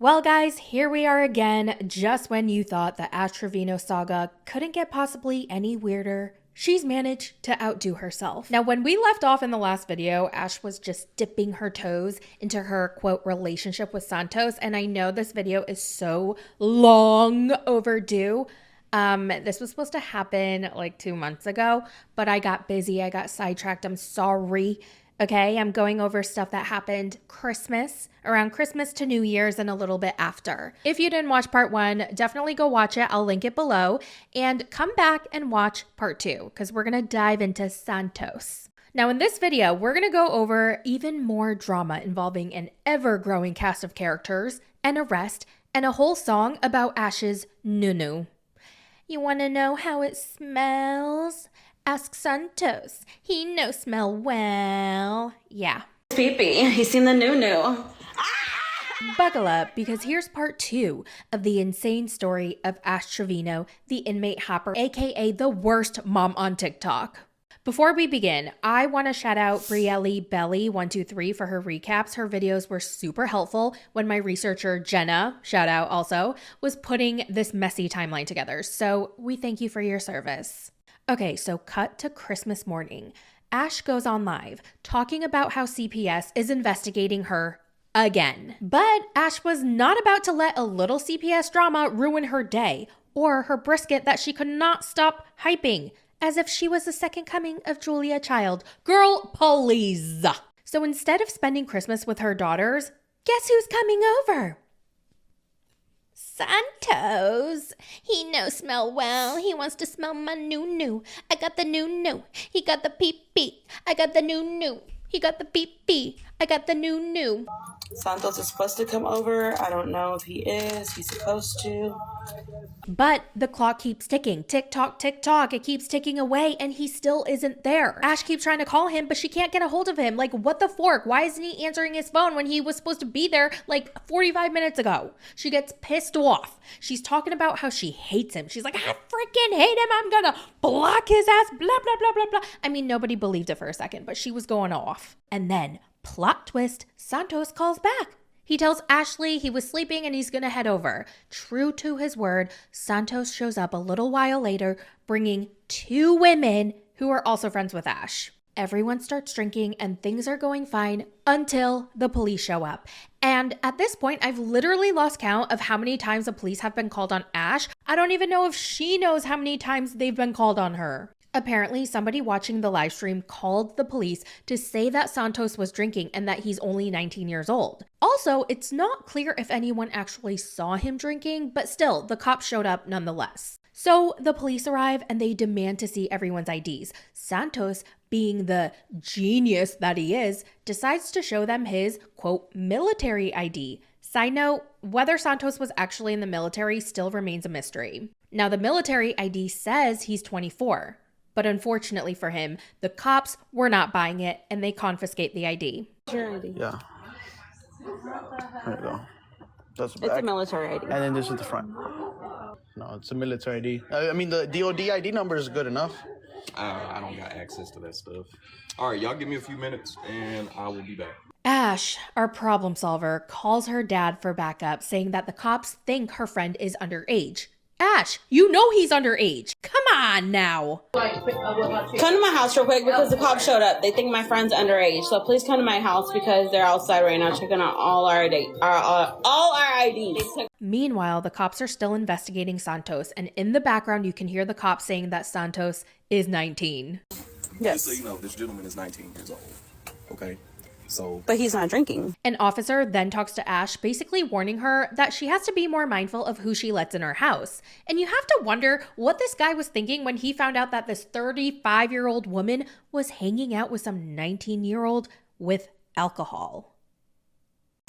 Well, guys, here we are again, just when you thought the Ash Trevino saga couldn't get possibly any weirder. She's managed to outdo herself. Now, when we left off in the last video, Ash was just dipping her toes into her, quote, relationship with Santos, and I know this video is so long overdue. This was supposed to happen like 2 months ago, but I got busy, I got sidetracked, I'm sorry. Okay, I'm going over stuff that happened around Christmas to New Year's and a little bit after. If you didn't watch part 1, definitely go watch it. I'll link it below and come back and watch part 2 because we're going to dive into Santos. Now in this video, we're going to go over even more drama involving an ever-growing cast of characters, an arrest, and a whole song about Ash's Noo-Noo. You want to know how it smells? Ask Santos. He no smell well. Yeah. Pee-pee. He's seen the Noo-Noo. Buckle up, because here's part 2 of the insane story of Ash Trevino, the inmate hopper, aka the worst mom on TikTok. Before we begin, I want to shout out Brielle Belly 123 for her recaps. Her videos were super helpful when my researcher Jena, shout out also, was putting this messy timeline together. So we thank you for your service. Okay, so cut to Christmas morning. Ash goes on live talking about how CPS is investigating her again. But Ash was not about to let a little CPS drama ruin her day or her brisket that she could not stop hyping, as if she was the second coming of Julia Child. Girl, please. So instead of spending Christmas with her daughters, guess who's coming over? Santos. He no smell well. He wants to smell my Noo-Noo. I got the Noo-Noo. He got the pee-pee. I got the Noo-Noo. He got the pee-pee. I got the Noo-Noo. Santos is supposed to come over. I don't know if he is. He's supposed to. But the clock keeps ticking. Tick-tock, tick-tock. It keeps ticking away and he still isn't there. Ash keeps trying to call him, but she can't get a hold of him. Like, what the fork? Why isn't he answering his phone when he was supposed to be there like 45 minutes ago? She gets pissed off. She's talking about how she hates him. She's like, I freaking hate him. I'm gonna block his ass, blah, blah, blah, blah, blah. I mean, nobody believed it for a second, but she was going off. And then, plot twist, Santos calls back. He tells Ashley he was sleeping and he's gonna head over. True to his word, Santos shows up a little while later, bringing 2 women who are also friends with Ash. Everyone starts drinking and things are going fine until the police show up. And at this point, I've literally lost count of how many times the police have been called on Ash. I don't even know if she knows how many times they've been called on her. Apparently, somebody watching the live stream called the police to say that Santos was drinking and that he's only 19 years old. Also, it's not clear if anyone actually saw him drinking, but still, the cops showed up nonetheless. So the police arrive and they demand to see everyone's IDs. Santos, being the genius that he is, decides to show them his, quote, military ID. Side note, whether Santos was actually in the military still remains a mystery. Now, the military ID says he's 24. But unfortunately for him, the cops were not buying it and they confiscate the ID. Your ID. Yeah. There you go. That's the back. It's a military ID. And then this is the front. No, it's a military ID. I mean, the DOD ID number is good enough. I don't got access to that stuff. All right, y'all give me a few minutes and I will be back. Ash, our problem solver, calls her dad for backup, saying that the cops think her friend is underage. Ash, you know he's underage. Come on now. Come to my house real quick because the cops showed up. They think my friend's underage. So please come to my house because they're outside right now checking out all our IDs. Meanwhile, the cops are still investigating Santos, and in the background you can hear the cops saying that Santos is 19. Yes. So you know, this gentleman is 19 years old. Okay. So, But he's not drinking. An officer then talks to Ash, basically warning her that she has to be more mindful of who she lets in her house. And you have to wonder what this guy was thinking when he found out that this 35-year-old woman was hanging out with some 19-year-old with alcohol.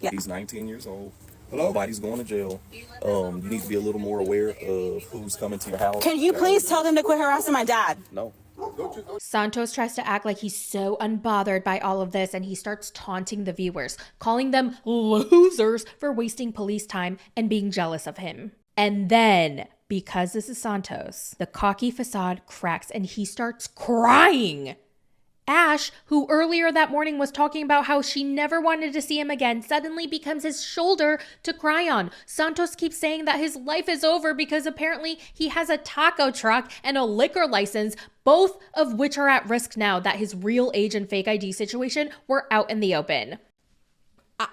Yeah. he's 19 years old. Nobody's going to jail. You need to be a little more aware of who's coming to your house. Can you please tell them to quit harassing my dad? No. Santos tries to act like he's so unbothered by all of this, and he starts taunting the viewers, calling them losers for wasting police time and being jealous of him. And then, because this is Santos, the cocky facade cracks and he starts crying. Ash, who earlier that morning was talking about how she never wanted to see him again, suddenly becomes his shoulder to cry on. Santos keeps saying that his life is over because apparently he has a taco truck and a liquor license, both of which are at risk now that his real age and fake ID situation were out in the open.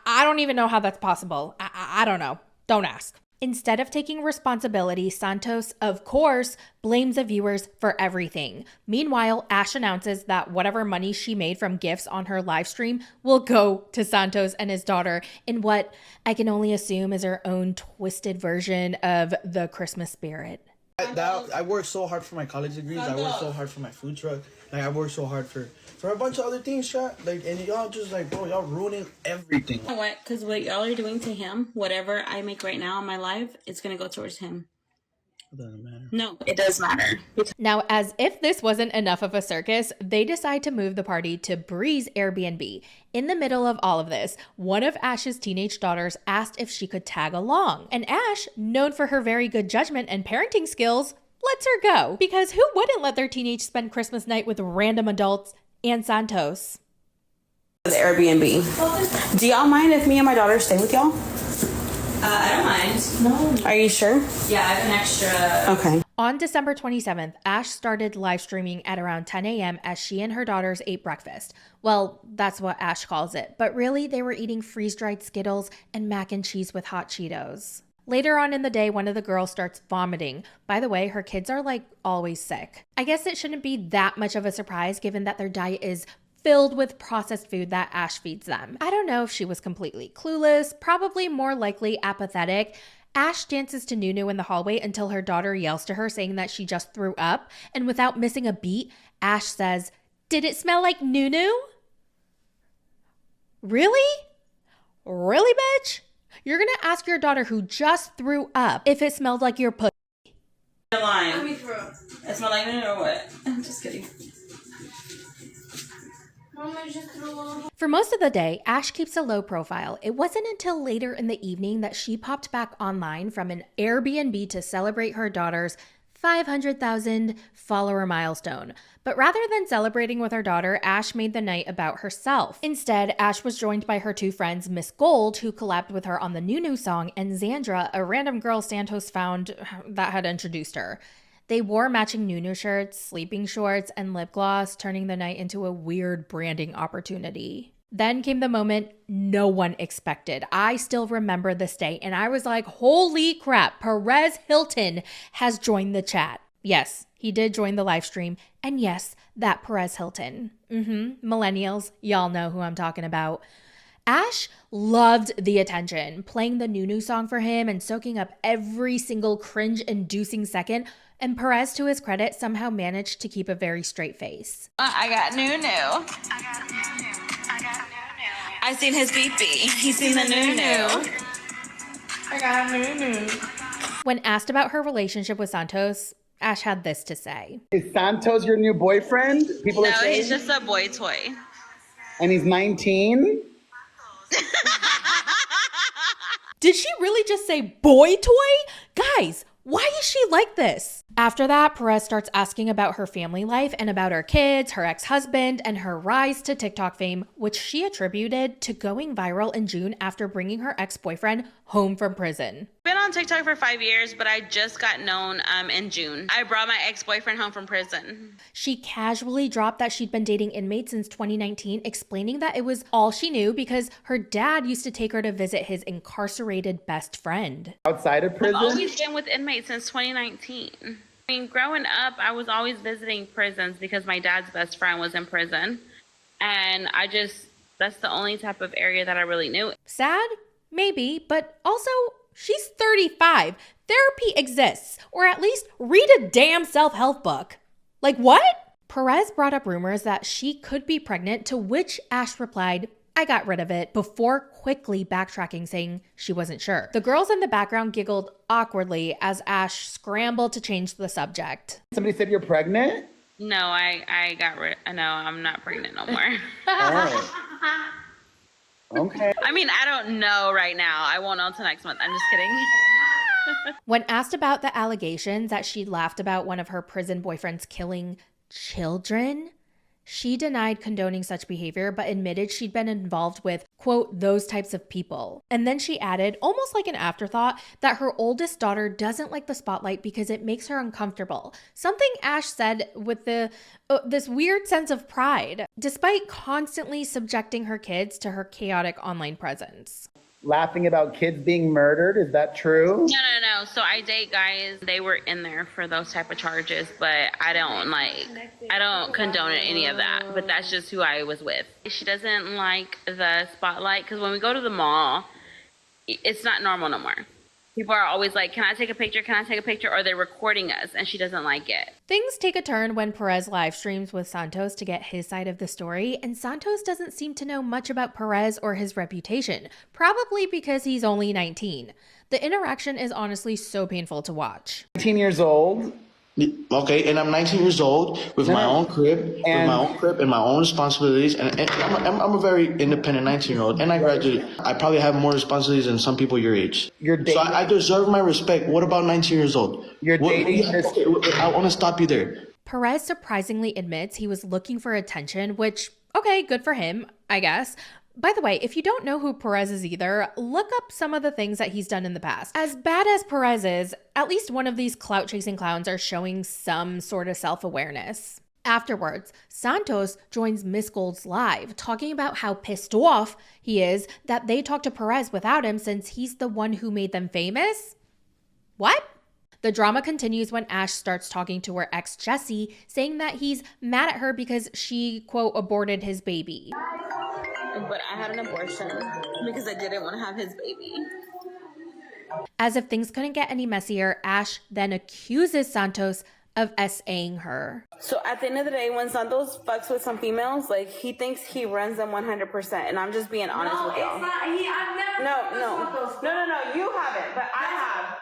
I don't even know how that's possible. I don't know. Don't ask. Instead of taking responsibility, Santos, of course, blames the viewers for everything. Meanwhile, Ash announces that whatever money she made from gifts on her live stream will go to Santos and his daughter in what I can only assume is her own twisted version of the Christmas spirit. I worked so hard for my college degrees. I worked so hard for my food truck. Like, I worked so hard for a bunch of other things, chat. Like, and y'all just like, bro, y'all ruining everything. You know what? Because what y'all are doing to him, whatever I make right now in my life, it's going to go towards him. It doesn't matter. No, it does matter. Now, as if this wasn't enough of a circus, they decide to move the party to Bree's Airbnb. In the middle of all of this, one of Ash's teenage daughters asked if she could tag along. And Ash, known for her very good judgment and parenting skills, lets her go. Because who wouldn't let their teenage spend Christmas night with random adults and Santos? The Airbnb. Do y'all mind if me and my daughter stay with y'all? I don't mind. No. Are you sure? Yeah, I have an extra. Okay. On December 27th, Ash started live streaming at around 10 a.m. as she and her daughters ate breakfast. Well, that's what Ash calls it, but really they were eating freeze-dried Skittles and mac and cheese with hot Cheetos. Later on in the day, one of the girls starts vomiting. By the way, her kids are like always sick. I guess it shouldn't be that much of a surprise given that their diet is filled with processed food that Ash feeds them. I don't know if she was completely clueless, probably more likely apathetic. Ash dances to Noo-Noo in the hallway until her daughter yells to her saying that she just threw up. And without missing a beat, Ash says, "Did it smell like Noo-Noo?" Really? Really, bitch? You're gonna ask your daughter who just threw up if it smelled like your pussy. Let me throw. It smell like it or what? I'm just kidding. For most of the day, Ash keeps a low profile. It wasn't until later in the evening that she popped back online from an Airbnb to celebrate her daughter's 500,000 follower milestone. But rather than celebrating with her daughter, Ash made the night about herself. Instead, Ash was joined by her two friends, Miss Gold, who collabed with her on the Noo-Noo song, and Xandra, a random girl Santos found that had introduced her. They wore matching Noo-Noo shirts, sleeping shorts, and lip gloss, turning the night into a weird branding opportunity. Then came the moment no one expected. I still remember this day, and I was like, holy crap, Perez Hilton has joined the chat. Yes, he did join the live stream, and yes, that Perez Hilton. Millennials, y'all know who I'm talking about. Ash loved the attention, playing the Noo-Noo song for him and soaking up every single cringe-inducing second. And Perez, to his credit, somehow managed to keep a very straight face. I got Noo-Noo. I seen his beepy. He seen the Noo-Noo. I got Noo-Noo. When asked about her relationship with Santos, Ash had this to say. Is Santos your new boyfriend? People are saying? He's just a boy toy. And he's 19? Did she really just say boy toy? Guys, why is she like this? After that, Perez starts asking about her family life and about her kids, her ex-husband, and her rise to TikTok fame, which she attributed to going viral in June after bringing her ex-boyfriend home from prison. Been on TikTok for 5 years, but I just got known in June. I brought my ex-boyfriend home from prison. She casually dropped that she'd been dating inmates since 2019, explaining that it was all she knew because her dad used to take her to visit his incarcerated best friend. Outside of prison? I've always been with inmates since 2019. I mean, growing up, I was always visiting prisons because my dad's best friend was in prison. And that's the only type of area that I really knew. Sad? Maybe, but also, she's 35. Therapy exists, or at least read a damn self-help book. Like what? Perez brought up rumors that she could be pregnant, to which Ash replied, "I got rid of it," before quickly backtracking, saying she wasn't sure. The girls in the background giggled awkwardly as Ash scrambled to change the subject. Somebody said you're pregnant? No, I got rid. No, I'm not pregnant no more. Oh. Okay. I mean, I don't know right now. I won't know until next month. I'm just kidding. When asked about the allegations that she'd laughed about one of her prison boyfriends killing children, She denied condoning such behavior, but admitted she'd been involved with, quote, those types of people. And then she added, almost like an afterthought, that her oldest daughter doesn't like the spotlight because it makes her uncomfortable. Something Ash said with this weird sense of pride, despite constantly subjecting her kids to her chaotic online presence. Laughing about kids being murdered, is that true? No. So I date guys, they were in there for those type of charges, but I don't condone any of that. But that's just who I was with. She doesn't like the spotlight because when we go to the mall, it's not normal no more. People are always like, can I take a picture? Can I take a picture? Or they're recording us, and she doesn't like it. Things take a turn when Perez live streams with Santos to get his side of the story, and Santos doesn't seem to know much about Perez or his reputation, probably because he's only 19. The interaction is honestly so painful to watch. 18 years old. Okay, and I'm 19 years old with my own crib, and my own responsibilities, and I'm a very independent 19-year-old, and I graduated. I probably have more responsibilities than some people your age. You're dating. So I deserve my respect. What about 19 years old? You're dating. I want to stop you there. Perez surprisingly admits he was looking for attention, which, okay, good for him, I guess. By the way, if you don't know who Perez is either, look up some of the things that he's done in the past. As bad as Perez is, at least one of these clout-chasing clowns are showing some sort of self-awareness. Afterwards, Santos joins Miss Gold's live, talking about how pissed off he is that they talked to Perez without him since he's the one who made them famous. What? The drama continues when Ash starts talking to her ex Jesse, saying that he's mad at her because she, quote, aborted his baby. But I had an abortion because I didn't want to have his baby. As if things couldn't get any messier, Ash then accuses Santos of SAing her. So at the end of the day, when Santos fucks with some females, like, he thinks he runs them 100%, and I'm just being honest with y'all. I've never No, you haven't, but I have.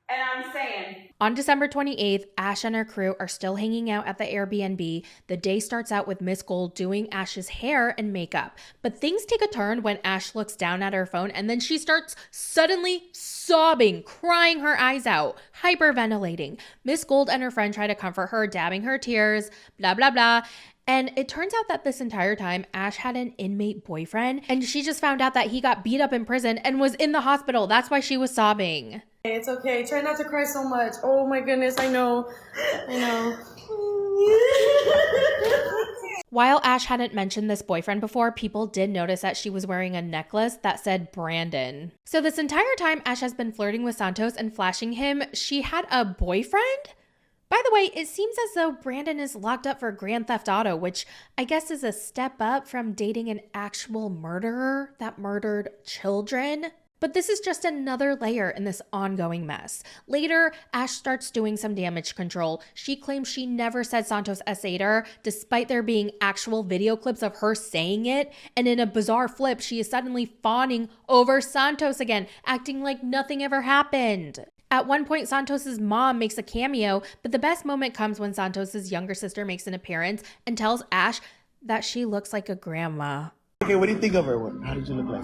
And I'm saying. On December 28th, Ash and her crew are still hanging out at the Airbnb. The day starts out with Miss Gold doing Ash's hair and makeup. But things take a turn when Ash looks down at her phone and then she starts suddenly sobbing, crying her eyes out, hyperventilating. Miss Gold and her friend try to comfort her, dabbing her tears, blah, blah, blah. And it turns out that this entire time, Ash had an inmate boyfriend, and she just found out that he got beat up in prison and was in the hospital. That's why she was sobbing. It's okay. Try not to cry so much. Oh my goodness, I know. While Ash hadn't mentioned this boyfriend before, people did notice that she was wearing a necklace that said Brandon. So this entire time, Ash has been flirting with Santos and flashing him she had a boyfriend? By the way, it seems as though Brandon is locked up for Grand Theft Auto, which I guess is a step up from dating an actual murderer that murdered children. But this is just another layer in this ongoing mess. Later, Ash starts doing some damage control. She claims she never said Santos SA'd her, despite there being actual video clips of her saying it. And in a bizarre flip, she is suddenly fawning over Santos again, acting like nothing ever happened. At one point, Santos's mom makes a cameo, but the best moment comes when Santos's younger sister makes an appearance and tells Ash that she looks like a grandma. Okay, what do you think of her? How did you look like?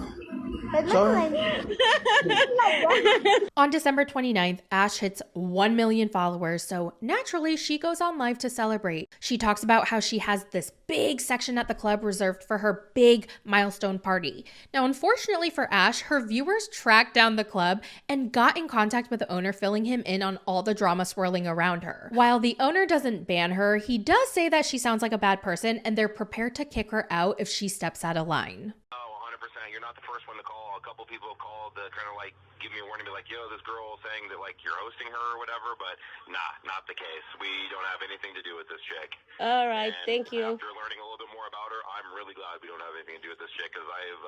On December 29th, Ash hits 1 million followers, so naturally she goes on live to celebrate. She talks about how she has this big section at the club reserved for her big milestone party. Now, unfortunately for Ash, her viewers tracked down the club and got in contact with the owner, filling him in on all the drama swirling around her. While the owner doesn't ban her, he does say that she sounds like a bad person and they're prepared to kick her out if she steps out of line. Oh, 100%. You're not the first one to call. A couple people have called to kind of like give me a warning, be like, yo, this girl saying that like you're hosting her or whatever, but nah, not the case. We don't have anything to do with this chick. All right, And thank you. After learning a little bit more about her, I'm really glad we don't have anything to do with this chick because I've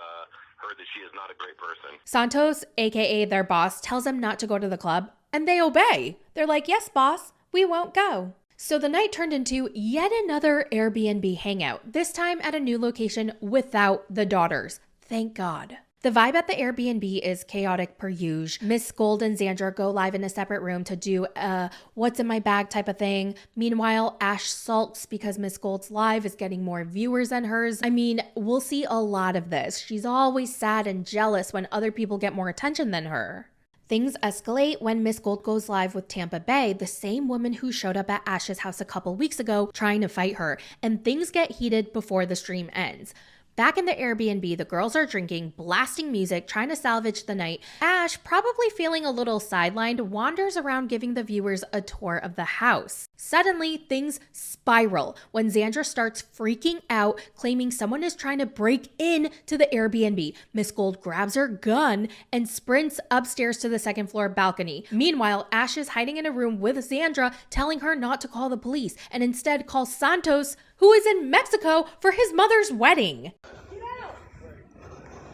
heard that she is not a great person. Santos, aka their boss, tells them not to go to the club, and they obey. They're like, yes, boss, we won't go. So the night turned into yet another Airbnb hangout, this time at a new location without the daughters. Thank God. The vibe at the Airbnb is chaotic per usual. Miss Gold and Xandra go live in a separate room to do a what's in my bag type of thing. Meanwhile, Ash sulks because Miss Gold's live is getting more viewers than hers. I mean, we'll see a lot of this. She's always sad and jealous when other people get more attention than her. Things escalate when Miss Gold goes live with Tampa Bay, the same woman who showed up at Ash's house a couple weeks ago trying to fight her, and things get heated before the stream ends. Back in the Airbnb, the girls are drinking, blasting music, trying to salvage the night. Ash, probably feeling a little sidelined, wanders around giving the viewers a tour of the house. Suddenly, things spiral when Xandra starts freaking out, claiming someone is trying to break in to the Airbnb. Miss Gold grabs her gun and sprints upstairs to the second floor balcony. Meanwhile, Ash is hiding in a room with Xandra, telling her not to call the police and instead call Santos, who is in Mexico for his mother's wedding. Get out!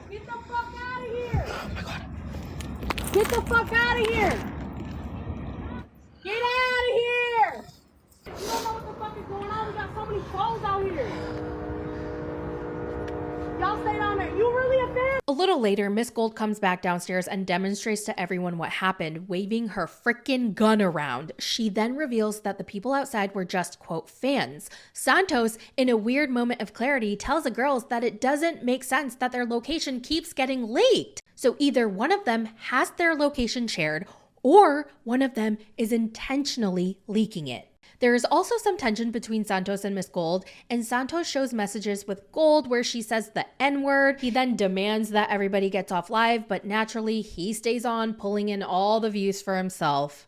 Get the fuck out of here! Oh my God. Get the fuck out of here! Get out of here! You don't know what the fuck is going on. We got so many trolls out here. Y'all stay down there. You really a fan? A little later, Miss Gold comes back downstairs and demonstrates to everyone what happened, waving her frickin' gun around. She then reveals that the people outside were just, quote, fans. Santos, in a weird moment of clarity, tells the girls that it doesn't make sense that their location keeps getting leaked. So either one of them has their location shared, or one of them is intentionally leaking it. There is also some tension between Santos and Miss Gold, and Santos shows messages with Gold where she says the N-word. He then demands that everybody gets off live, but naturally he stays on, pulling in all the views for himself.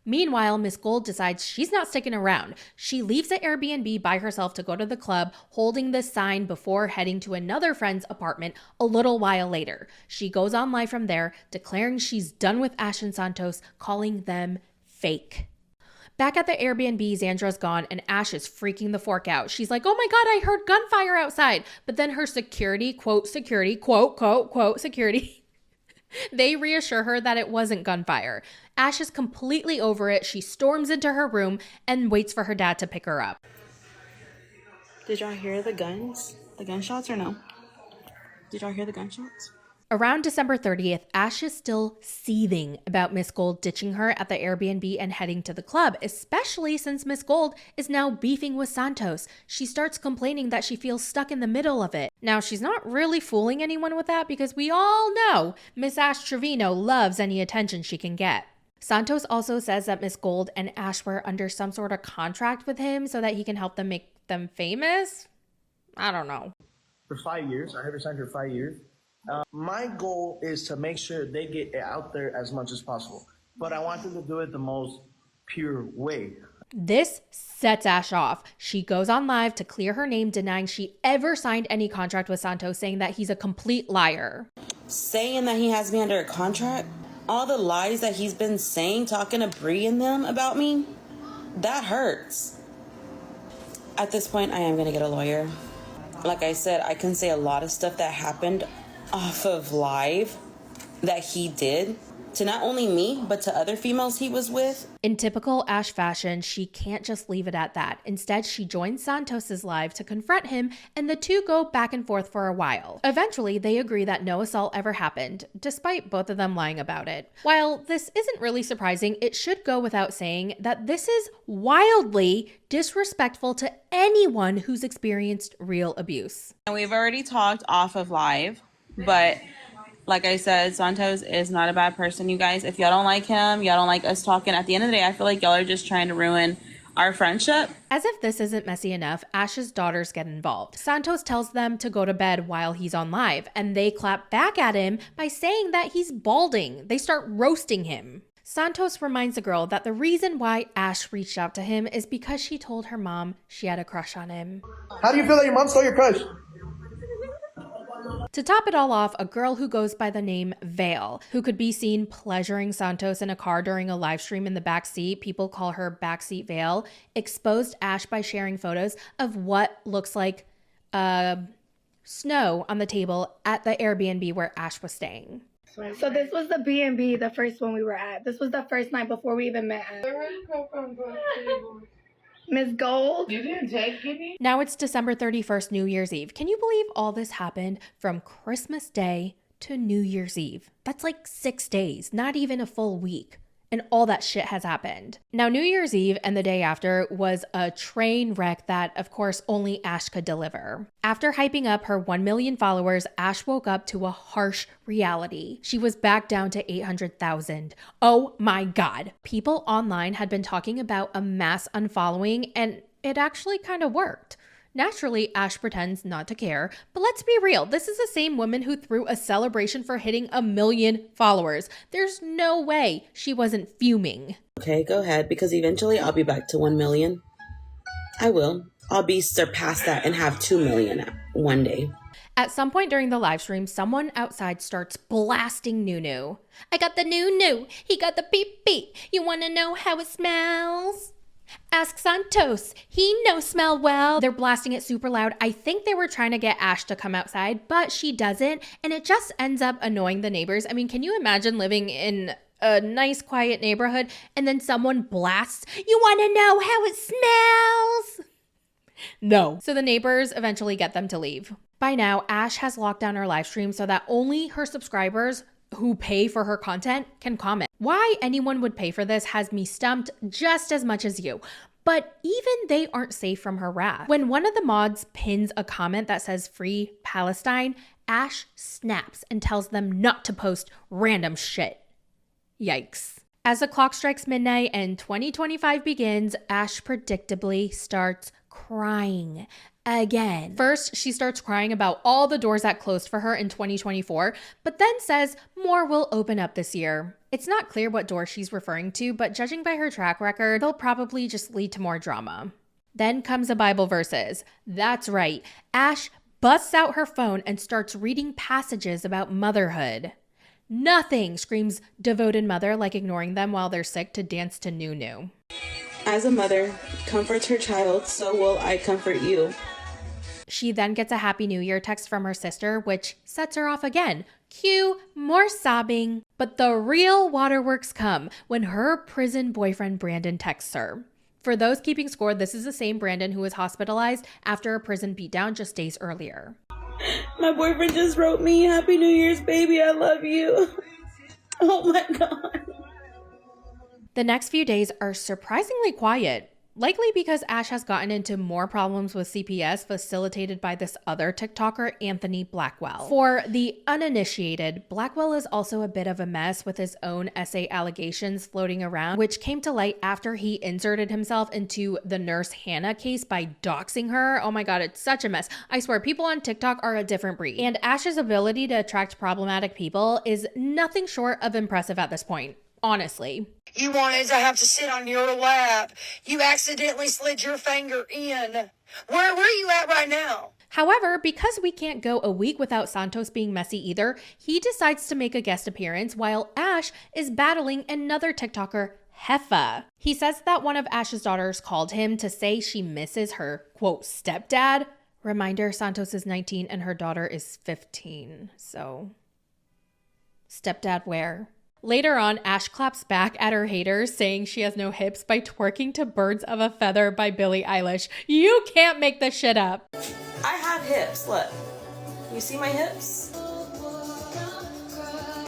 Meanwhile, Miss Gold decides she's not sticking around. She leaves the Airbnb by herself to go to the club, holding the sign before heading to another friend's apartment a little while later. She goes on live from there, declaring she's done with Ash and Santos, calling them fake. Back at the Airbnb, Xandra's gone and Ash is freaking the fork out. She's like, oh my God, I heard gunfire outside. But then her security, quote, security, they reassure her that it wasn't gunfire. Ash is completely over it. She storms into her room and waits for her dad to pick her up. Did y'all hear the guns? The gunshots or no? Did y'all hear the gunshots? Around December 30th, Ash is still seething about Miss Gold ditching her at the Airbnb and heading to the club, especially since Miss Gold is now beefing with Santos. She starts complaining that she feels stuck in the middle of it. Now, she's not really fooling anyone with that because we all know Miss Ash Trevino loves any attention she can get. Santos also says that Miss Gold and Ash were under some sort of contract with him so that he can help them make them famous. I don't know. For 5 years, I have her signed for 5 years. My goal is to make sure they get out there as much as possible, but I want them to do it the most pure way. This sets Ash off. She goes on live to clear her name, denying she ever signed any contract with Santos, saying that he's a complete liar. Saying that he has me under a contract? All the lies that he's been saying, talking to Bree and them about me, that hurts. At this point, I am going to get a lawyer. Like I said, I can say a lot of stuff that happened off of live that he did to not only me, but to other females he was with. In typical Ash fashion, she can't just leave it at that. Instead, she joins Santos's live to confront him, and the two go back and forth for a while. Eventually, they agree that no assault ever happened, despite both of them lying about it. While this isn't really surprising, it should go without saying that this is wildly disrespectful to anyone who's experienced real abuse. And we've already talked off of live, but like I said, Santos is not a bad person, you guys. If y'all don't like him, y'all don't like us talking, at the end of the day, I feel like y'all are just trying to ruin our friendship. As if this isn't messy enough, Ash's daughters get involved. Santos tells them to go to bed while he's on live, and they clap back at him by saying that he's balding. They start roasting him. Santos reminds the girl that the reason why Ash reached out to him is because she told her mom she had a crush on him. How do you feel that your mom stole your crush? To top it all off, a girl who goes by the name Vale, who could be seen pleasuring Santos in a car during a live stream in the back seat, people call her Backseat Vale, exposed Ash by sharing photos of what looks like snow on the table at the Airbnb where Ash was staying. So this was the B&B, the first one we were at. This was the first night before we even met. Miss Gold. You didn't take any? Now it's December 31st, New Year's Eve. Can you believe all this happened from Christmas Day to New Year's Eve? That's like 6 days, not even a full week. And all that shit has happened. Now, New Year's Eve and the day after was a train wreck that, of course, only Ash could deliver. After hyping up her 1 million followers, Ash woke up to a harsh reality. She was back down to 800,000. Oh my God. People online had been talking about a mass unfollowing, and it actually kind of worked. Naturally, Ash pretends not to care, but let's be real, this is the same woman who threw a celebration for hitting 1 million followers. There's no way she wasn't fuming. Okay, go ahead, because eventually I'll be back to 1 million. I will. I'll be surpass that and have 2 million one day. At some point during the live stream, someone outside starts blasting Noo-Noo. I got the Noo-Noo. He got the pee-pee. You want to know how it smells? Ask Santos. He no smell well. They're blasting it super loud. I think they were trying to get Ash to come outside, but she doesn't, and it just ends up annoying the neighbors. I mean, can you imagine living in a nice, quiet neighborhood and then someone blasts, you want to know how it smells? No. So the neighbors eventually get them to leave. By now, Ash has locked down her live stream so that only her subscribers who pay for her content can comment. Why anyone would pay for this has me stumped just as much as you. But even they aren't safe from her wrath. When one of the mods pins a comment that says Free Palestine, Ash snaps and tells them not to post random shit. Yikes. As the clock strikes midnight and 2025 begins, Ash predictably starts crying again. First, she starts crying about all the doors that closed for her in 2024, but then says more will open up this year. It's not clear what door she's referring to, but judging by her track record, they'll probably just lead to more drama. Then comes the Bible verses. That's right. Ash busts out her phone and starts reading passages about motherhood. Nothing screams devoted mother like ignoring them while they're sick to dance to Noo-Noo. As a mother comforts her child, so will I comfort you. She then gets a Happy New Year text from her sister, which sets her off again. Cue more sobbing. But the real waterworks come when her prison boyfriend Brandon texts her. For those keeping score, this is the same Brandon who was hospitalized after a prison beatdown just days earlier. My boyfriend just wrote me, Happy New Year's, baby, I love you. Oh my God. The next few days are surprisingly quiet, likely because Ash has gotten into more problems with CPS facilitated by this other TikToker, Anthony Blackwell. For the uninitiated, Blackwell is also a bit of a mess with his own essay allegations floating around, which came to light after he inserted himself into the nurse Hannah case by doxing her. Oh my God, it's such a mess. I swear, people on TikTok are a different breed. And Ash's ability to attract problematic people is nothing short of impressive at this point. Honestly. You wanted to have to sit on your lap. You accidentally slid your finger in. Where are you at right now? However, because we can't go a week without Santos being messy either, he decides to make a guest appearance while Ash is battling another TikToker, Heffa. He says that one of Ash's daughters called him to say she misses her, quote, stepdad. Reminder, Santos is 19 and her daughter is 15. So, stepdad where? Later on, Ash claps back at her haters, saying she has no hips by twerking to Birds of a Feather by Billie Eilish. You can't make this shit up. I have hips, look. You see my hips?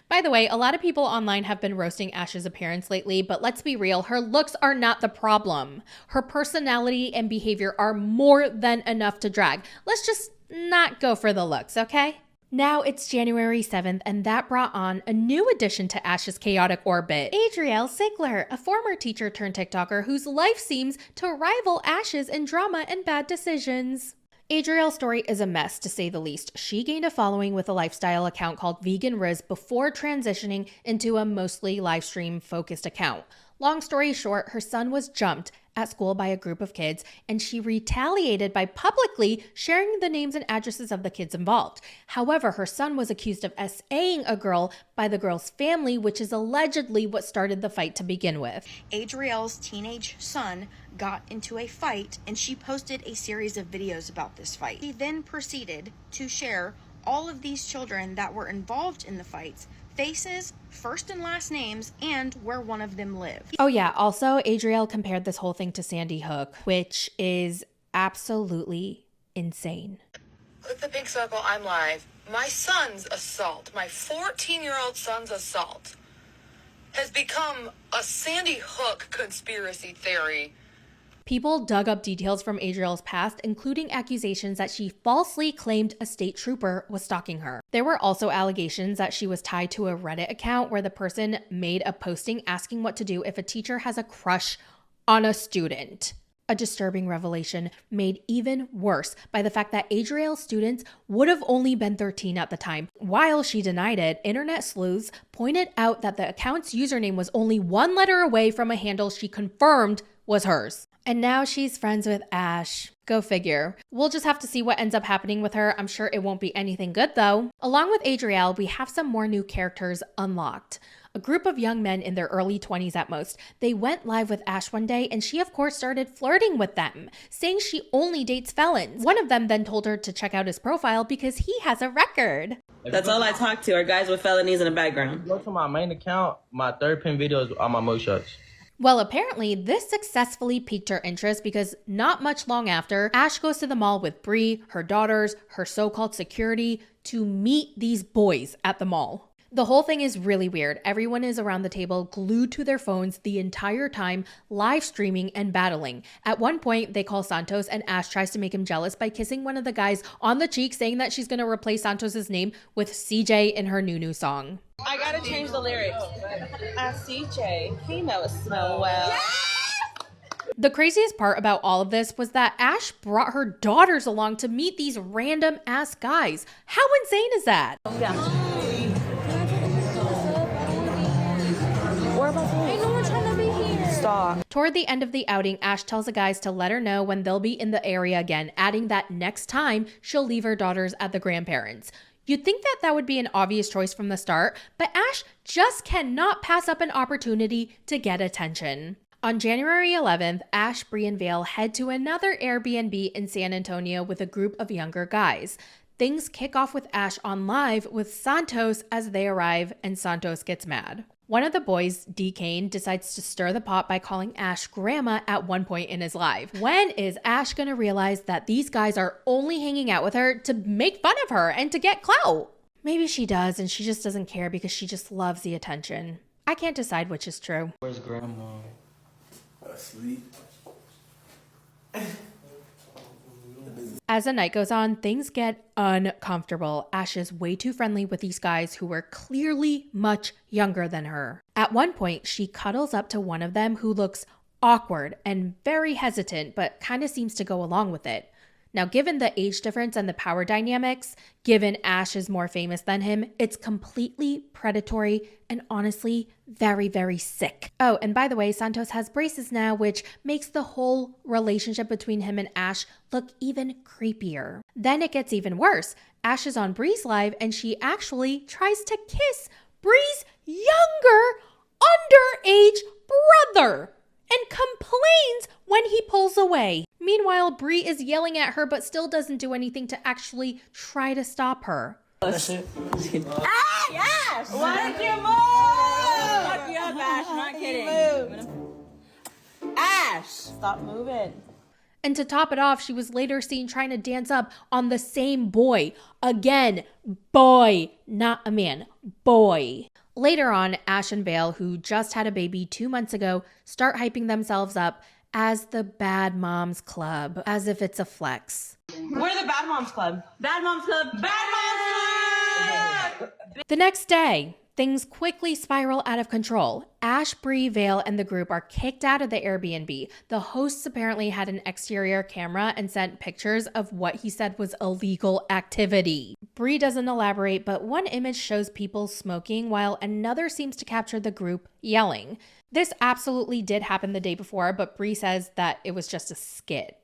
By the way, a lot of people online have been roasting Ash's appearance lately, but let's be real, her looks are not the problem. Her personality and behavior are more than enough to drag. Let's just not go for the looks, okay? Now it's January 7th, and that brought on a new addition to Ash's chaotic orbit. Adrielle Sigler, a former teacher turned TikToker whose life seems to rival Ash's in drama and bad decisions. Adrielle's story is a mess, to say the least. She gained a following with a lifestyle account called Vegan Riz before transitioning into a mostly live stream focused account. Long story short, her son was jumped at school by a group of kids, and she retaliated by publicly sharing the names and addresses of the kids involved. However, her son was accused of SAing a girl by the girl's family, which is allegedly what started the fight to begin with. Adrielle's teenage son got into a fight, and she posted a series of videos about this fight. She then proceeded to share all of these children that were involved in the fights, faces, first and last names, and where one of them lived. Oh yeah, also Adrielle compared this whole thing to Sandy Hook, which is absolutely insane. Click the pink circle, I'm live. My son's assault, my 14-year-old son's assault, has become a Sandy Hook conspiracy theory. People dug up details from Adriel's past, including accusations that she falsely claimed a state trooper was stalking her. There were also allegations that she was tied to a Reddit account where the person made a posting asking what to do if a teacher has a crush on a student. A disturbing revelation made even worse by the fact that Adriel's students would have only been 13 at the time. While she denied it, internet sleuths pointed out that the account's username was only one letter away from a handle she confirmed was hers. And now she's friends with Ash. Go figure. We'll just have to see what ends up happening with her. I'm sure it won't be anything good though. Along with Adriel, we have some more new characters unlocked. A group of young men in their early 20s at most. They went live with Ash one day and she of course started flirting with them, saying she only dates felons. One of them then told her to check out his profile because he has a record. That's all I talk to are guys with felonies in the background. Go to my main account, my third pin videos are my mugshots. Well, apparently this successfully piqued her interest because not much long after, Ash goes to the mall with Bree, her daughters, her so-called security to meet these boys at the mall. The whole thing is really weird. Everyone is around the table glued to their phones the entire time, live streaming and battling. At one point, they call Santos and Ash tries to make him jealous by kissing one of the guys on the cheek, saying that she's going to replace Santos's name with CJ in her Noo-Noo song. I gotta change the lyrics. Ask CJ, he knows smell well. Yes! The craziest part about all of this was that Ash brought her daughters along to meet these random ass guys. How insane is that? Yeah. Stop. Toward the end of the outing, Ash tells the guys to let her know when they'll be in the area again, adding that next time she'll leave her daughters at the grandparents'. You'd think that that would be an obvious choice from the start, but Ash just cannot pass up an opportunity to get attention. On January 11th, Ash, Bree, and Vale head to another Airbnb in San Antonio with a group of younger guys. Things kick off with Ash on live with Santos as they arrive, and Santos gets mad. One of the boys, D. Kane, decides to stir the pot by calling Ash grandma at one point in his live. When is Ash gonna realize that these guys are only hanging out with her to make fun of her and to get clout? Maybe she does and she just doesn't care because she just loves the attention. I can't decide which is true. Where's grandma? Asleep. As the night goes on, things get uncomfortable. Ash is way too friendly with these guys who were clearly much younger than her. At one point, she cuddles up to one of them who looks awkward and very hesitant, but kind of seems to go along with it. Now, given the age difference and the power dynamics, given Ash is more famous than him, it's completely predatory and honestly very, very sick. Oh, and by the way, Santos has braces now, which makes the whole relationship between him and Ash look even creepier. Then it gets even worse. Ash is on Bree's live and she actually tries to kiss Bree's younger, underage brother and complains when he pulls away. Meanwhile, Bree is yelling at her but still doesn't do anything to actually try to stop her. Ash! Yes! Why did you move? Fuck you up, Ash. Not kidding. Ash! Stop moving. And to top it off, she was later seen trying to dance up on the same boy. Again, boy, not a man, boy. Later on, Ash and Vale, who just had a baby 2 months ago, start hyping themselves up as the Bad Moms Club, as if it's a flex. We're the Bad Moms Club. Bad Moms Club. Bad Moms Club! The next day, things quickly spiral out of control. Ash, Bree, Vale, and the group are kicked out of the Airbnb. The hosts apparently had an exterior camera and sent pictures of what he said was illegal activity. Bree doesn't elaborate, but one image shows people smoking while another seems to capture the group yelling. This absolutely did happen the day before, but Bree says that it was just a skit.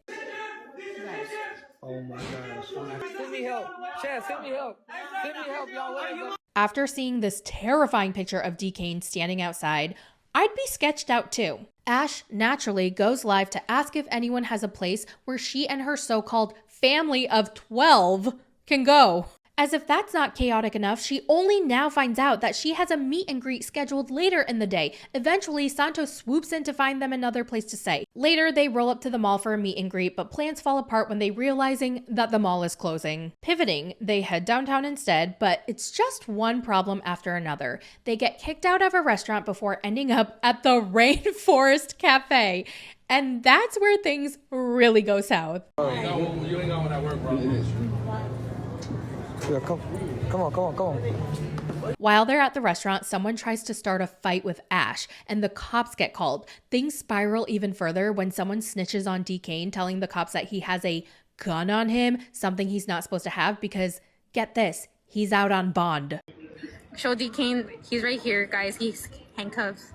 Oh my gosh. Send me help. Chad, send me help. Send me help, y'all. After seeing this terrifying picture of D. Kane standing outside, I'd be sketched out too. Ash naturally goes live to ask if anyone has a place where she and her so-called family of 12 can go. As if that's not chaotic enough, she only now finds out that she has a meet and greet scheduled later in the day. Eventually, Santos swoops in to find them another place to stay. Later, they roll up to the mall for a meet and greet, but plans fall apart when they realizing that the mall is closing. Pivoting, they head downtown instead, but it's just one problem after another. They get kicked out of a restaurant before ending up at the Rainforest Cafe. And that's where things really go south. You ain't know when I work, bro. Yeah, come on. While they're at the restaurant, someone tries to start a fight with Ash, and the cops get called. Things spiral even further when someone snitches on D. Kane, telling the cops that he has a gun on him, something he's not supposed to have because, get this, he's out on bond. Show D. Kane, he's right here, guys. He's handcuffed.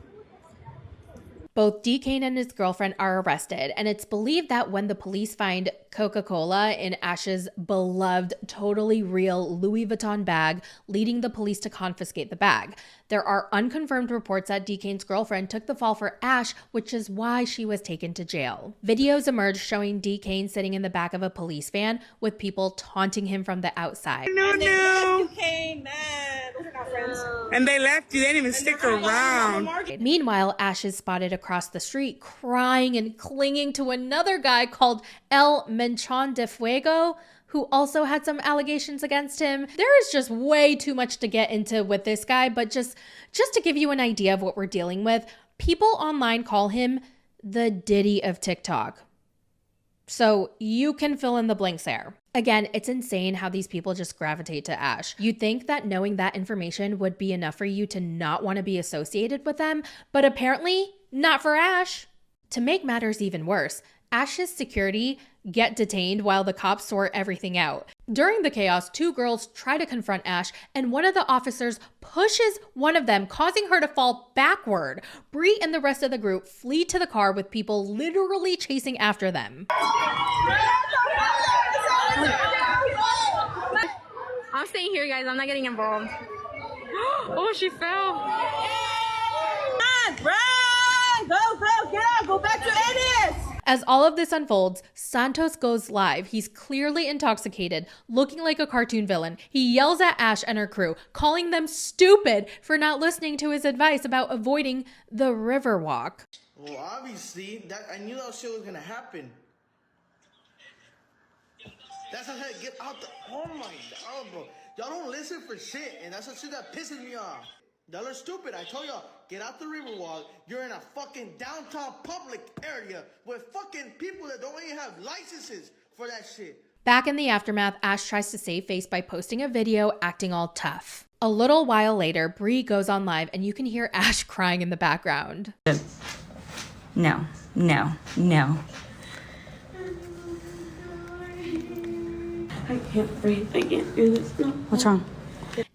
Both D. Kane and his girlfriend are arrested, and it's believed that when the police find Coca-Cola in Ash's beloved, totally real Louis Vuitton bag, leading the police to confiscate the bag. There are unconfirmed reports that D. Kane's girlfriend took the fall for Ash, which is why she was taken to jail. Videos emerged showing D. Kane sitting in the back of a police van with people taunting him from the outside. Noo-Noo! And they left you, they didn't even stick around. Meanwhile, Ash is spotted across the street crying and clinging to another guy called El Menchon de Fuego, who also had some allegations against him. There is just way too much to get into with this guy, but just to give you an idea of what we're dealing with, people online call him the Diddy of TikTok. So you can fill in the blanks there. Again, it's insane how these people just gravitate to Ash. You'd think that knowing that information would be enough for you to not want to be associated with them, but apparently not for Ash. To make matters even worse, Ash's security get detained while the cops sort everything out. During the chaos, two girls try to confront Ash, and one of the officers pushes one of them, causing her to fall backward. Bree and the rest of the group flee to the car with people literally chasing after them. I'm staying here, guys. I'm not getting involved. Oh, she fell. Run! Go, get out, go back to Ennis! As all of this unfolds, Santos goes live. He's clearly intoxicated, looking like a cartoon villain. He yells at Ash and her crew, calling them stupid for not listening to his advice about avoiding the river walk. Well, obviously, I knew that shit was gonna happen. That's how I said, get out the, oh my god, bro. Y'all don't listen for shit, and that's the shit that pisses me off. Y'all are stupid. I told y'all, get out the Riverwalk. You're in a fucking downtown public area with fucking people that don't even have licenses for that shit. Back in the aftermath, Ash tries to save face by posting a video acting all tough. A little while later, Bree goes on live and you can hear Ash crying in the background. No. I can't breathe. I can't do this. No. What's wrong?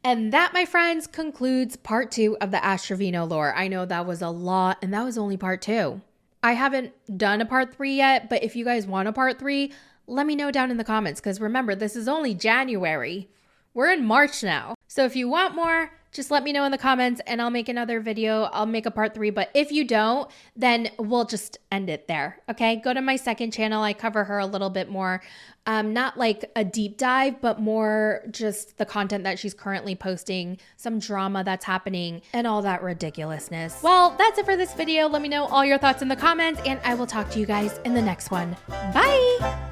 And that, my friends, concludes part 2 of the Ash Trevino lore. I know that was a lot, and that was only part 2. I haven't done a part 3 yet, but if you guys want a part 3, let me know down in the comments, because remember, this is only January. We're in March now. So if you want more, just let me know in the comments and I'll make another video. I'll make a part 3, but if you don't, then we'll just end it there, okay? Go to my second channel. I cover her a little bit more. Not like a deep dive, but more just the content that she's currently posting, some drama that's happening, and all that ridiculousness. Well, that's it for this video. Let me know all your thoughts in the comments, and I will talk to you guys in the next one. Bye!